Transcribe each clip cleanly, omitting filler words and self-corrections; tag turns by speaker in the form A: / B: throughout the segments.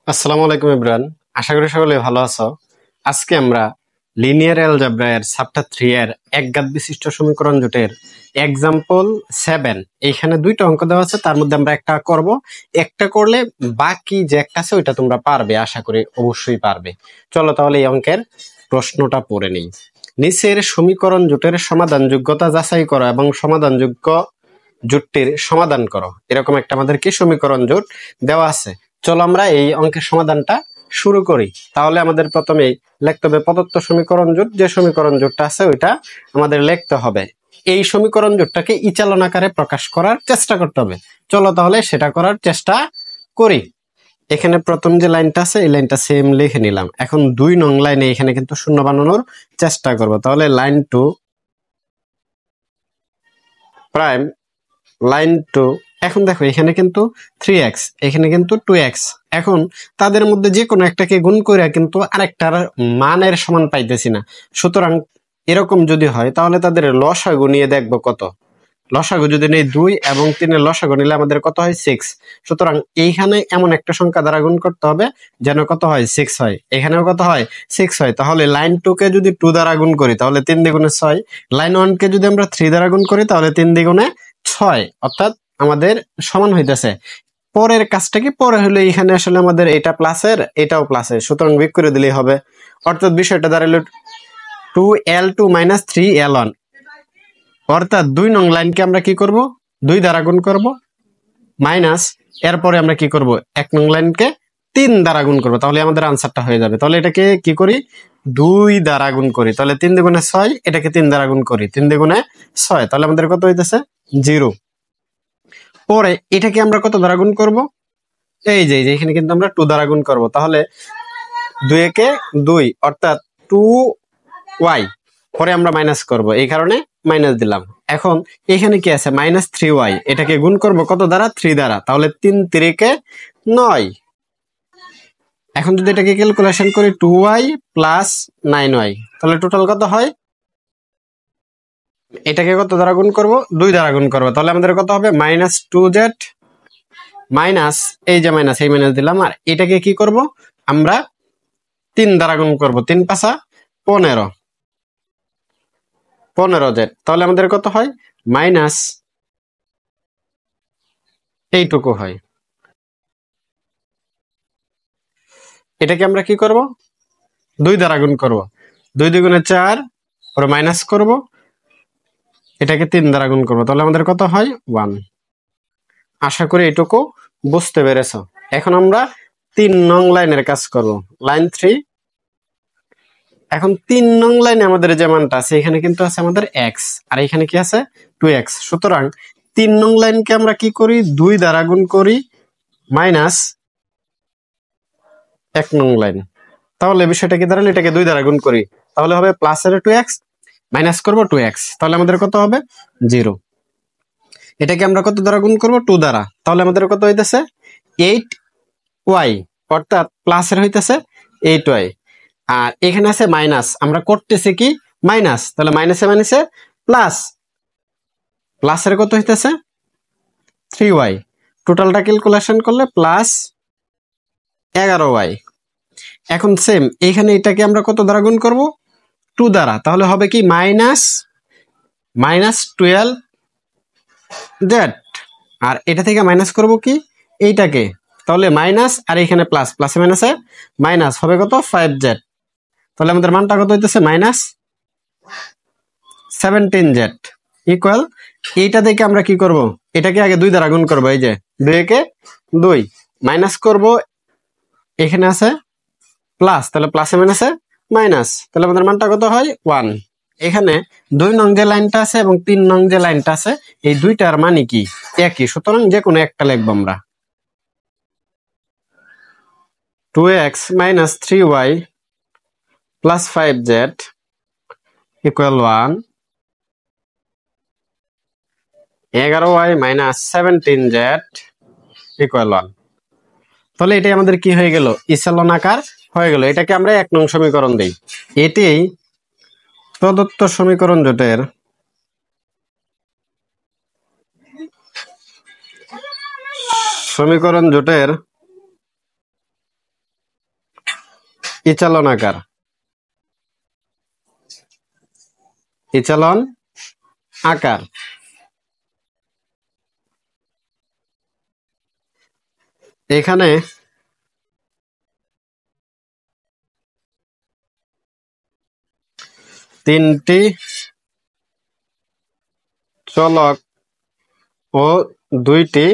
A: আসসালামু আলাইকুম ইব্রান। আশা করি সকলে ভালো আছো। আজকে আমরা লিনিয়ার অ্যালজেব্রা এর চ্যাপ্টার 3 এর একঘাত বিশিষ্ট সমীকরণ জোটের এক্সাম্পল 7 এইখানে দুইটা অঙ্ক দেওয়া আছে, তার মধ্যে আমরা একটা করব। একটা করলে বাকি যে একটা আছে ওইটা তোমরা পারবে, আশা করি অবশ্যই পারবে। চলো তাহলে এই অঙ্কের প্রশ্নটা পড়ে নেই। নিচের সমীকরণ জোটের সমাধান যোগ্যতা যাচাই করো এবং সমাধানযোগ্য জোটটির সমাধান করো, এরকম একটা আমাদের কি সমীকরণ জোট দেওয়া আছে। চলো আমরা এই অঙ্কের সমাধানটা শুরু করি। তাহলে আমাদের প্রথমেই লিখতে হবে প্রদত্ত সমীকরণ জোট, যে সমীকরণ জোটটা আছে ওইটা আমাদের লিখতে হবে। এই সমীকরণ জোটটাকে ইচালন আকারে প্রকাশ করার চেষ্টা করতে হবে। চলো তাহলে সেটা করার চেষ্টা করি। এখানে প্রথম যে লাইনটা আছে এই লাইনটা সেম লিখে নিলাম। এখন 2 নং লাইনে এখানে কিন্তু শূন্য বানানোর চেষ্টা করব। তাহলে line two prime line two. এখন দেখো এখানে কিন্তু 3x, এখানে কিন্তু 2x। এখন তাদের মধ্যে যে কোনো একটাকে গুণ করে কিন্তু আরেকটার মানের সমান পাইতেছি না। সুতরাং এরকম যদি হয় তাহলে তাদের লসাগু নিয়ে দেখবো কত। লসাগু যদি নেই 2 এবং 3 এর লসাগু নিলে আমাদের কত হয় 6। সুতরাং এইখানে এমন একটা সংখ্যা দ্বারা গুণ করতে হবে যেন কত হয় 6 হয়। এখানেও কত হয় 6 হয়। তাহলে লাইন 2 কে যদি 2 দ্বারা গুণ করি তাহলে 3 দ্বিগুণে 6। লাইন 1 কে যদি আমরা 3 দ্বারা গুণ করি তাহলে 3 দ্বিগুণে 6, অর্থাৎ আমাদের সমান হইতেছে। পরের কাজটা কি, পরে হলো এখানে আসলে আমাদের এটা প্লাসের এটাও প্লাসের, সুতরাং বিয়োগ করে দিলেই হবে। অর্থাৎ বিষয়টা দাঁড়ালো 2l2 মাইনাস 3l1। অর্থাৎ 2 নং লাইনকে আমরা কি করব, 2 দ্বারা গুণ করব, মাইনাস এরপরে আমরা কি করব 1 নং লাইনকে 3 দ্বারা গুণ করব, তাহলে আমাদের আনসারটা হয়ে যাবে। তাহলে এটাকে কি করি, 2 দ্বারা গুণ করি, তাহলে 3 দ্বিগুণে 6, এটাকে 3 দ্বারা গুণ করি, 3 দ্বিগুণে 6, তাহলে আমাদের কত হইতেছে 0। পরে এটাকে আমরা কত দ্বারা গুণ করব, এই যে এখানে কিন্তু আমরা 2 দ্বারা গুণ করব, তাহলে 2 একে 2, অর্থাৎ 2y। পরে আমরা মাইনাস করব, এই কারণে মাইনাস দিলাম। এখন এখানে কি আছে -3y, এটাকে গুণ করব কত দ্বারা 3 দ্বারা, তাহলে 3 3 9। এখন যদি এটাকে ক্যালকুলেশন করি 2y প্লাস 9y, তাহলে টোটাল কত হয়, এটাকে কত দ্বারা গুণ করব 2 দ্বারা গুণ করব, তাহলে আমাদের কত হবে -2z মাইনাস এই যে মাইনাস, এই মাইনাস দিলাম। আর এটাকে কি করব আমরা 3 দ্বারা গুণ করব, 3 5 15 15z, তাহলে আমাদের কত হয় মাইনাস এইটুকু হয়। এটাকে আমরা কি করব 2 দ্বারা গুণ করব, 2 দ্বিগুণে 4, পরে মাইনাস করব, এটাকে 3 দ্বারা গুণ করব, তাহলে আমাদের কত হয় 1। আশা করি এটুকু বুঝতে পেরেছো। এখন আমরা 3 নং লাইনের কাজ করব, লাইন 3। এখন 3 নং লাইনে আমাদের যে মানটা আছে এখানে কিন্তু আছে আমাদের x, আর এখানে কি আছে 2x। সুতরাং 3 নং লাইনকে আমরা কি করি 2 দ্বারা গুণ করি, মাইনাস 1 নং লাইন। তাহলে বিষয়টা কি দাঁড়ালো, এটাকে 2 দ্বারা গুণ করি, তাহলে হবে প্লাসের 2x, মাইনাস করব 2x, তাহলে আমাদের কত হবে 0। এটাকে আমরা কত দ্বারা গুণ করব 2 দ্বারা, তাহলে আমাদের কত হইতেছে 8y, অর্থাৎ প্লাসের হইতেছে 8y। আর এখানে আছে মাইনাস, আমরা করতেছি কি মাইনাস, তাহলে মাইনাসে মাইনাসে প্লাস, প্লাসের কত হইতেছে 3y, টোটালটা ক্যালকুলেশন করলে প্লাস 11y। এখন সেম এখানে এটাকে আমরা কত দ্বারা গুণ করব 2 দ্বারা, তাহলে হবে কি -12z। আর এটা থেকে মাইনাস করব কি এইটাকে, তাহলে মাইনাস, আর এখানে প্লাস, প্লাসে মাইনাসে মাইনাস, হবে কত 5z। তাহলে আমাদের মানটা কত হইতেছে -17z ইকুয়াল। এইটা থেকে আমরা কি করব, এটাকে আগে 2 দ্বারা গুণ করব, এই যে 2 কে 2, মাইনাস করব, এখানে আছে প্লাস, তাহলে প্লাসে মাইনাসে মাইনাস, তাহলে আমাদের মানটা কত হয় 1। এখানে 2 নং যে লাইনটা আছে এবং 3 নং যে লাইনটা আছে এই দুইটার মানে কি একই, সুতরাং যে কোনো একটা লিখবো আমরা। 2x minus 3y plus 5z equal 1, 11y minus 17z equal 1। তাহলে এটাই আমাদের কি হয়ে গেল, ইসালন আকার হয়ে গেল। এটাকে আমরা 1 নং সমীকরণ দেই। এটি প্রদত্ত সমীকরণ জোটের ইচালন আকার, ইচালন আকার। এখানে তিনটি চলক ও দুইটি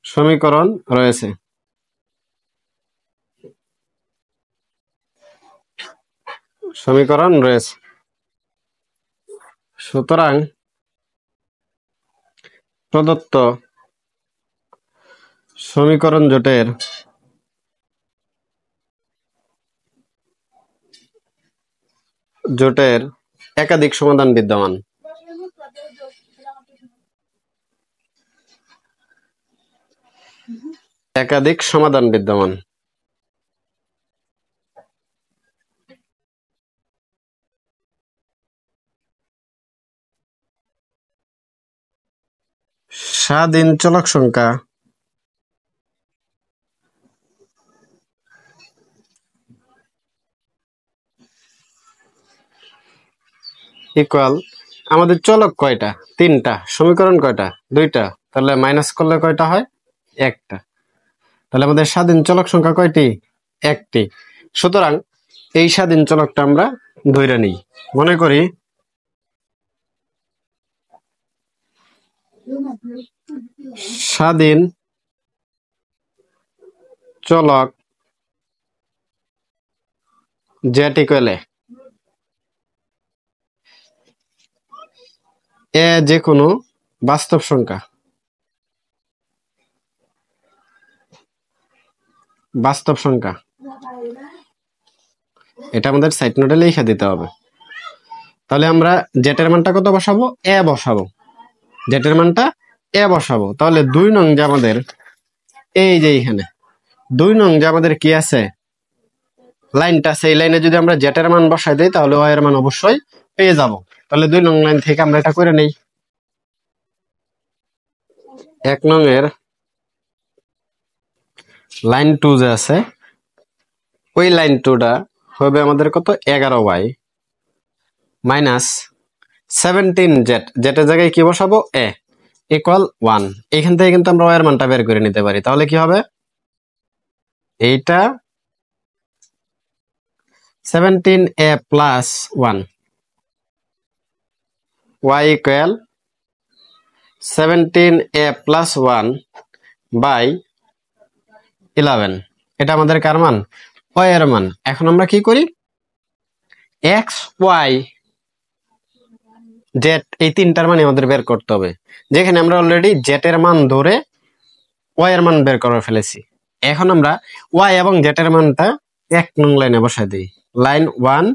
A: সমীকরণ রয়েছে। সমীকরণ রয়েছে। সুতরাং প্রদত্ত সমীকরণ জোটের একাধিক সমাধান বিদ্যমান। একাধিক সমাধান বিদ্যমান। স্বাধীন চলক সংখ্যা ইকুয়াল, আমাদের চলক কয়টা? তিনটা। সমীকরণ কয়টা? দুইটা। তাহলে মাইনাস করলে কয়টা হয়? একটা। তাহলে আমাদের স্বাধীন চলক সংখ্যা কয়টি? একটি। সুতরাং এই স্বাধীন চলকটা আমরা ধরে নিই। মনে করি স্বাধীন চলক জেড ইকুয়াল এ যে কোনো বাস্তব সংখ্যা, বাস্তব সংখ্যা, এটা আমাদের সাইড নোটে লিখে দিতে হবে। তাহলে আমরা জেটের মানটা কত বসাবো? এ বসাবো। জেটের মানটা এ বসাবো। তাহলে 2 নং যে আমাদের, এই যে এখানে 2 নং যে আমাদের কি আছে, লাইনটা, সেই লাইনে যদি আমরা জেটের মান বসাই দিই তাহলে ওয়াই এর মান অবশ্যই পেয়ে যাব। তাহলে 2 নং লাইন থেকে আমরা এটা করে নেই। 1 নং এর লাইন 2 যে আছে, ওই লাইন 2টা হবে আমাদের কত? 11y মাইনাস 17 জেড, জেটের জায়গায় কি বসাবো? এ ইকুয়াল 1। এখান থেকে কিন্তু আমরা ওয়াই এর মানটা বের করে নিতে পারি। তাহলে কি হবে? এইটা 17a plus 1 y equal 17a plus 1 by 11। এটা আমাদের কার মান? y এর মান। এখন আমরা কি করি? x y z এই তিনটার মানে আমাদের বের করতে হবে, যেখানে আমরা অলরেডি z এর মান ধরে y এর মান বের করে ফেলেছি। এখন আমরা y এবং z এর মানটা 1 নং লাইনে বসাই দিই। লাইন 1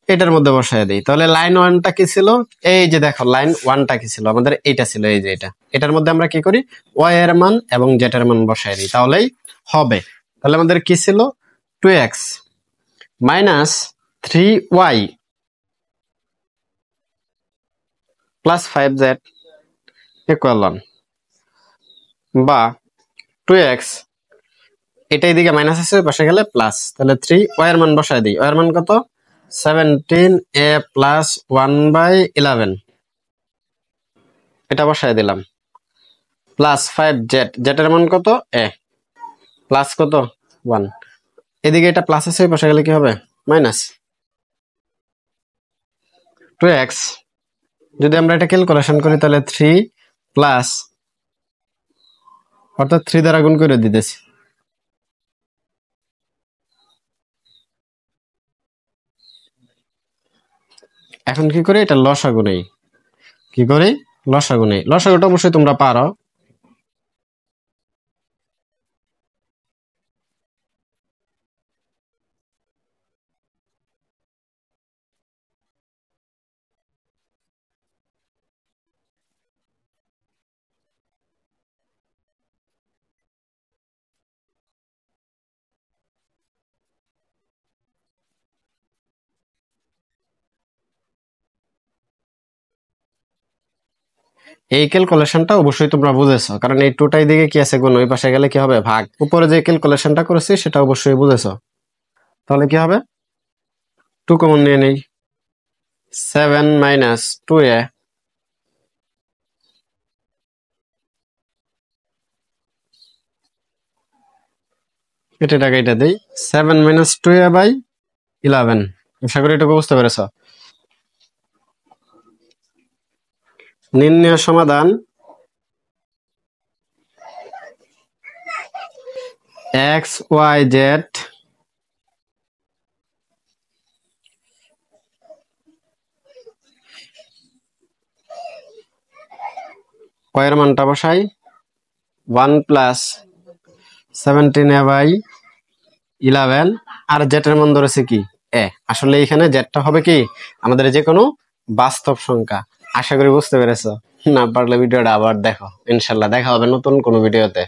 A: এটার মধ্যে বসাই দিই। তাহলে লাইন 1টা কি ছিল? এই যে দেখো, লাইন 1টা কি ছিল? আমাদের এইটা ছিল, এই যে এটা। এটার মধ্যে আমরা কি করি? y এর মান এবং z এর মান বসাই দিই, তাহলেই হবে। তাহলে আমাদের কি ছিল? 2x minus 3y plus 5z equal 1, বা 2x, এটা এদিকে মাইনাস আছে, পাশে গেলে প্লাস। তাহলে 3y এর মান বসাই দিই। y এর মান কত? 17a প্লাস 1 বাই 11, এটা বসাই দিলাম। প্লাস 5z, জেটের মান কত? এ প্লাস কত? 1। এদিকে এটা প্লাস আছে, পাশে গেলে কি হবে? মাইনাস। 2x যদি আমরা এটা ক্যালকুলেশন করি তাহলে 3 প্লাস, অর্থাৎ 3 দ্বারা গুণ করে দিতেছি। এখন কি করি? এটা লসাগু নেই। কি করি? লসাগু নেই। লসাগুটা অবশ্যই তোমরা পারো। এই ক্যালকুলেশনটা অবশ্যই তোমরা বুঝেছো, কারণ এই টুটাই দিকে কি আছে গুণ, ওই পাশে গেলে কি হবে ভাগ। উপরে যে ক্যালকুলেশনটা করেছি সেটা অবশ্যই বুঝেছো। তাহলে কি হবে, 2 কমন নিয়ে নেই, 7 মাইনাস 2a এটা দেই, 7 মাইনাস 2a বাই 11। আশা করি এটুকু বুঝতে পেরেছ। নির্ণয় সমাধান এক্স ওয়াই জেড কয়ের মানটা বসাই, 1 প্লাস 17a বাই 11, আর জেটের মান ধরেছে কি এ। আসলে এখানে জেটটা হবে কি আমাদের যে কোনো বাস্তব সংখ্যা। আশা করি বুঝতে পেরেছো। না পারলে ভিডিওটা আবার দেখো, ইনশাল্লাহ দেখা হবে নতুন কোনো ভিডিওতে।